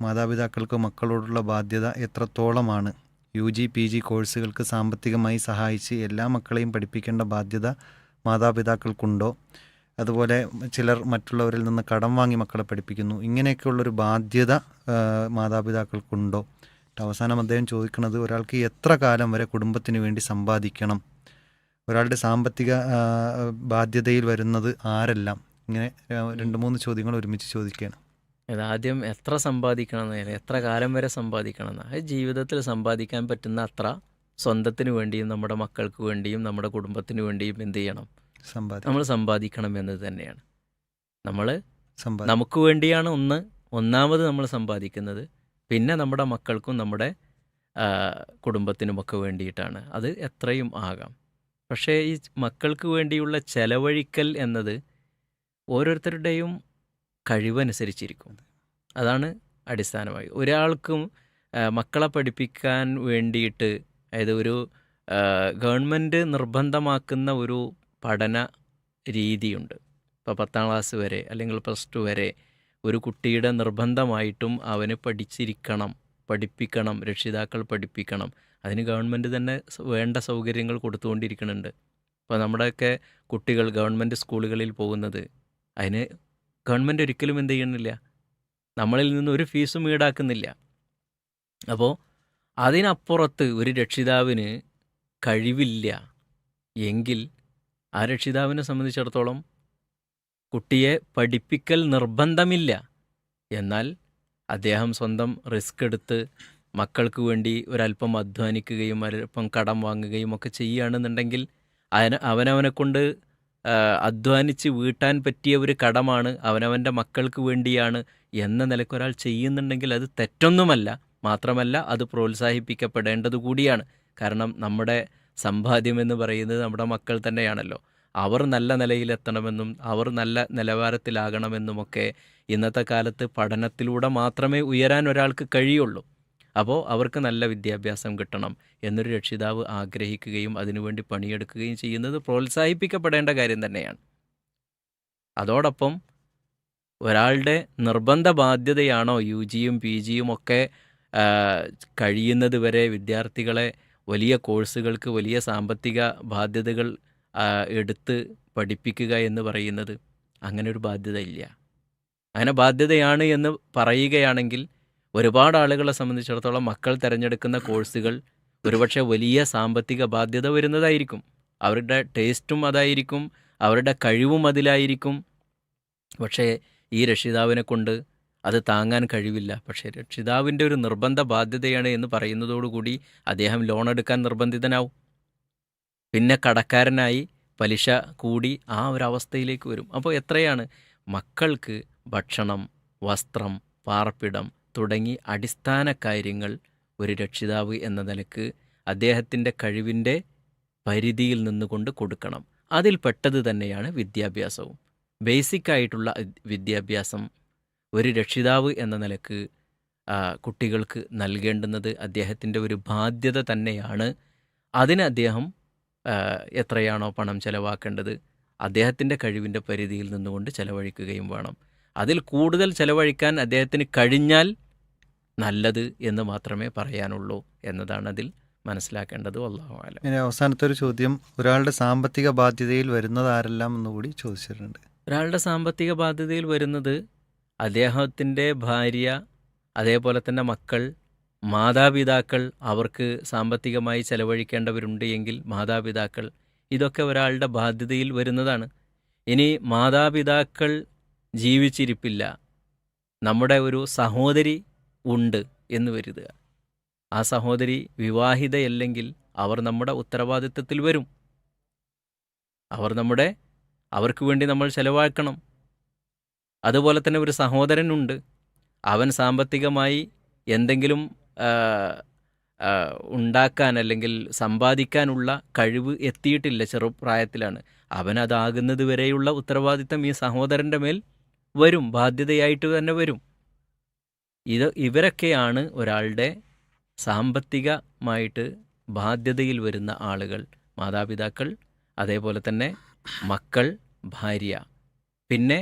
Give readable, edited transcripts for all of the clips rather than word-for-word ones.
മാതാപിതാക്കൾക്ക് മക്കളോടുള്ള ബാധ്യത എത്രത്തോളമാണ്? UG PG കോഴ്സുകൾക്ക് സാമ്പത്തികമായി സഹായിച്ച് എല്ലാ മക്കളെയും പഠിപ്പിക്കേണ്ട ബാധ്യത മാതാപിതാക്കൾക്കുണ്ടോ? അതുപോലെ ചിലർ മറ്റുള്ളവരിൽ നിന്ന് കടം വാങ്ങി മക്കളെ പഠിപ്പിക്കുന്നു. ഇങ്ങനെയൊക്കെയുള്ളൊരു ബാധ്യത മാതാപിതാക്കൾക്കുണ്ടോ? അവസാനം അദ്ദേഹം ചോദിക്കുന്നത്, ഒരാൾക്ക് എത്ര കാലം വരെ കുടുംബത്തിന് വേണ്ടി സമ്പാദിക്കണം? ഒരാളുടെ സാമ്പത്തിക ബാധ്യതയിൽ വരുന്നത് ആരെല്ലാം? ഇങ്ങനെ 2-3 ചോദ്യങ്ങൾ ഒരുമിച്ച് ചോദിക്കുകയാണ്. ആദ്യം എത്ര സമ്പാദിക്കണം എന്നല്ല, എത്ര കാലം വരെ സമ്പാദിക്കണം എന്നാണ്. അത് ജീവിതത്തിൽ സമ്പാദിക്കാൻ പറ്റുന്ന അത്ര സ്വന്തത്തിന് വേണ്ടിയും നമ്മുടെ മക്കൾക്ക് വേണ്ടിയും നമ്മുടെ കുടുംബത്തിന് വേണ്ടിയും എന്ത് ചെയ്യണം? നമ്മൾ സമ്പാദിക്കണം എന്നത് തന്നെയാണ്. നമ്മൾ നമുക്ക് വേണ്ടിയാണ് ഒന്നാമത് നമ്മൾ സമ്പാദിക്കുന്നത്. പിന്നെ നമ്മുടെ മക്കൾക്കും നമ്മുടെ കുടുംബത്തിനുമൊക്കെ വേണ്ടിയിട്ടാണ്. അത് എത്രയും ആകാം. പക്ഷേ ഈ മക്കൾക്ക് വേണ്ടിയുള്ള ചെലവഴിക്കൽ എന്നത് ഓരോരുത്തരുടെയും കഴിവനുസരിച്ചിരിക്കും. അതാണ് അടിസ്ഥാനമായി. ഒരാൾക്കും മക്കളെ പഠിപ്പിക്കാൻ വേണ്ടിയിട്ട്, അതായത് ഒരു ഗവൺമെൻറ് നിർബന്ധമാക്കുന്ന ഒരു പഠന രീതിയുണ്ട്. ഇപ്പോൾ 10ാം ക്ലാസ് വരെ അല്ലെങ്കിൽ +2 വരെ ഒരു കുട്ടിയുടെ നിർബന്ധമായിട്ടും അവന് പഠിപ്പിക്കണം, രക്ഷിതാക്കൾ പഠിപ്പിക്കണം. അതിന് ഗവൺമെൻറ് തന്നെ വേണ്ട സൗകര്യങ്ങൾ കൊടുത്തുകൊണ്ടിരിക്കുന്നുണ്ട്. ഇപ്പോൾ നമ്മുടെയൊക്കെ കുട്ടികൾ ഗവൺമെൻറ് സ്കൂളുകളിൽ പോകുന്നത്, അതിന് ഗവൺമെൻറ് ഒരിക്കലും എന്ത് ചെയ്യണില്ല, നമ്മളിൽ നിന്ന് ഒരു ഫീസും ഈടാക്കുന്നില്ല. അപ്പോൾ അതിനപ്പുറത്ത് ഒരു രക്ഷിതാവിന് കഴിവില്ല എങ്കിൽ ആ രക്ഷിതാവിനെ സംബന്ധിച്ചിടത്തോളം കുട്ടിയെ പഠിപ്പിക്കൽ നിർബന്ധമില്ല. എന്നാൽ അദ്ദേഹം സ്വന്തം റിസ്ക് എടുത്ത് മക്കൾക്ക് വേണ്ടി ഒരല്പം അധ്വാനിക്കുകയും ഒരല്പം കടം വാങ്ങുകയും ഒക്കെ ചെയ്യുകയാണെന്നുണ്ടെങ്കിൽ അവനവനെ കൊണ്ട് അധ്വാനിച്ച് വീട്ടാൻ പറ്റിയ ഒരു കടമാണ്, അവനവൻ്റെ മക്കൾക്ക് വേണ്ടിയാണ് എന്ന നിലയ്ക്ക് ഒരാൾ ചെയ്യുന്നുണ്ടെങ്കിൽ അത് തെറ്റൊന്നുമല്ല. മാത്രമല്ല അത് പ്രോത്സാഹിപ്പിക്കപ്പെടേണ്ടത് കൂടിയാണ്. കാരണം നമ്മുടെ സമ്പാദ്യമെന്ന് പറയുന്നത് നമ്മുടെ മക്കൾ തന്നെയാണല്ലോ. അവർ നല്ല നിലയിലെത്തണമെന്നും അവർ നല്ല നിലവാരത്തിലാകണമെന്നുമൊക്കെ ഇന്നത്തെ കാലത്ത് പഠനത്തിലൂടെ മാത്രമേ ഉയരാൻ ഒരാൾക്ക് കഴിയുള്ളൂ. അപ്പോൾ അവർക്ക് നല്ല വിദ്യാഭ്യാസം കിട്ടണം എന്നൊരു രക്ഷിതാവ് ആഗ്രഹിക്കുകയും അതിനുവേണ്ടി പണിയെടുക്കുകയും ചെയ്യുന്നത് പ്രോത്സാഹിപ്പിക്കപ്പെടേണ്ട കാര്യം തന്നെയാണ്. അതോടൊപ്പം ഒരാളുടെ നിർബന്ധ ബാധ്യതയാണോ UGയും PGയും ഒക്കെ കഴിയുന്നത് വരെ വിദ്യാർത്ഥികളെ വലിയ കോഴ്സുകൾക്ക് വലിയ സാമ്പത്തിക ബാധ്യതകൾ എടുത്ത് പഠിപ്പിക്കുക എന്ന് പറയുന്നത്? അങ്ങനെ ഒരു ബാധ്യത ഇല്ല. അങ്ങനെ ബാധ്യതയാണ് എന്ന് പറയുകയാണെങ്കിൽ ഒരുപാട് ആളുകളെ സംബന്ധിച്ചിടത്തോളം മക്കൾ തിരഞ്ഞെടുക്കുന്ന കോഴ്സുകൾ ഒരുപക്ഷെ വലിയ സാമ്പത്തിക ബാധ്യത വരുന്നതായിരിക്കും. അവരുടെ ടേസ്റ്റും അതായിരിക്കും, അവരുടെ കഴിവും അതിലായിരിക്കും. പക്ഷേ ഈ രക്ഷിതാവിനെ കൊണ്ട് അത് താങ്ങാൻ കഴിവില്ല. പക്ഷേ രക്ഷിതാവിൻ്റെ ഒരു നിർബന്ധ ബാധ്യതയാണ് എന്ന് പറയുന്നതോടുകൂടി അദ്ദേഹം ലോൺ എടുക്കാൻ നിർബന്ധിതനാവും. പിന്നെ കടക്കാരനായി പലിശ കൂടി ആ ഒരു അവസ്ഥയിലേക്ക് വരും. അപ്പോൾ എത്രയാണ് മക്കൾക്ക് ഭക്ഷണം, വസ്ത്രം, പാർപ്പിടം തുടങ്ങി അടിസ്ഥാന കാര്യങ്ങൾ ഒരു രക്ഷിതാവ് എന്ന നിലക്ക് അദ്ദേഹത്തിൻ്റെ കഴിവിൻ്റെ പരിധിയിൽ നിന്നുകൊണ്ട് കൊടുക്കണം. അതിൽ പെട്ടത് തന്നെയാണ് വിദ്യാഭ്യാസവും. ബേസിക്കായിട്ടുള്ള വിദ്യാഭ്യാസം ഒരു രക്ഷിതാവ് എന്ന നിലക്ക് കുട്ടികൾക്ക് നൽകേണ്ടുന്നത് അദ്ദേഹത്തിൻ്റെ ഒരു ബാധ്യത തന്നെയാണ്. അതിന് അദ്ദേഹം എത്രയാണോ പണം ചെലവാക്കേണ്ടത് അദ്ദേഹത്തിൻ്റെ കഴിവിൻ്റെ പരിധിയിൽ നിന്നുകൊണ്ട് ചെലവഴിക്കുകയും വേണം. അതിൽ കൂടുതൽ ചെലവഴിക്കാൻ അദ്ദേഹത്തിന് കഴിഞ്ഞാൽ നല്ലത് എന്ന് മാത്രമേ പറയാനുള്ളൂ എന്നതാണ് അതിൽ മനസ്സിലാക്കേണ്ടത്. അല്ലാഹു അലം. അവസാനത്തെ ഒരു ചോദ്യം, ഒരാളുടെ സാമ്പത്തിക ബാധ്യതയിൽ വരുന്നത് ആരെല്ലാം എന്നുകൂടി ചോദിച്ചിട്ടുണ്ട്. ഒരാളുടെ സാമ്പത്തിക ബാധ്യതയിൽ വരുന്നത് അദ്ദേഹത്തിൻ്റെ ഭാര്യ, അതേപോലെ തന്നെ മക്കൾ, മാതാപിതാക്കൾ. അവർക്ക് സാമ്പത്തികമായി ചെലവഴിക്കേണ്ടവരുണ്ട് എങ്കിൽ മാതാപിതാക്കൾ. ഇതൊക്കെ ഒരാളുടെ ബാധ്യതയിൽ വരുന്നതാണ്. ഇനി മാതാപിതാക്കൾ ജീവിച്ചിരിപ്പില്ല, നമ്മുടെ ഒരു സഹോദരി ഉണ്ട് എന്ന് കരുതുക. ആ സഹോദരി വിവാഹിതയല്ലെങ്കിൽ അവർ നമ്മുടെ ഉത്തരവാദിത്തത്തിൽ വരും. അവർക്ക് വേണ്ടി നമ്മൾ ചെലവാക്കണം. അതുപോലെ തന്നെ ഒരു സഹോദരനുണ്ട്, അവൻ സാമ്പത്തികമായി എന്തെങ്കിലും ഉണ്ടാക്കാൻ അല്ലെങ്കിൽ സമ്പാദിക്കാനുള്ള കഴിവ് എത്തിയിട്ടില്ല, ചെറുപ്രായത്തിലാണ്. അവനതാകുന്നത് വരെയുള്ള ഉത്തരവാദിത്തം ഈ സഹോദരൻ്റെ മേൽ വരും, ബാധ്യതയായിട്ട് തന്നെ വരും. ഇവരൊക്കെയാണ് ഒരാളുടെ സാമ്പത്തികമായിട്ട് ബാധ്യതയിൽ വരുന്ന ആളുകൾ. മാതാപിതാക്കൾ, അതേപോലെ തന്നെ മക്കൾ, ഭാര്യ. പിന്നെ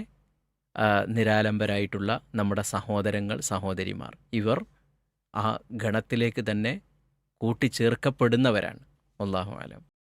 നിരാലംബരായിട്ടുള്ള നമ്മുടെ സഹോദരങ്ങൾ, സഹോദരിമാർ, ഇവർ ആ ഗണത്തിലേക്ക് തന്നെ കൂട്ടിച്ചേർക്കപ്പെടുന്നവരാണ്. അല്ലാഹു അലം.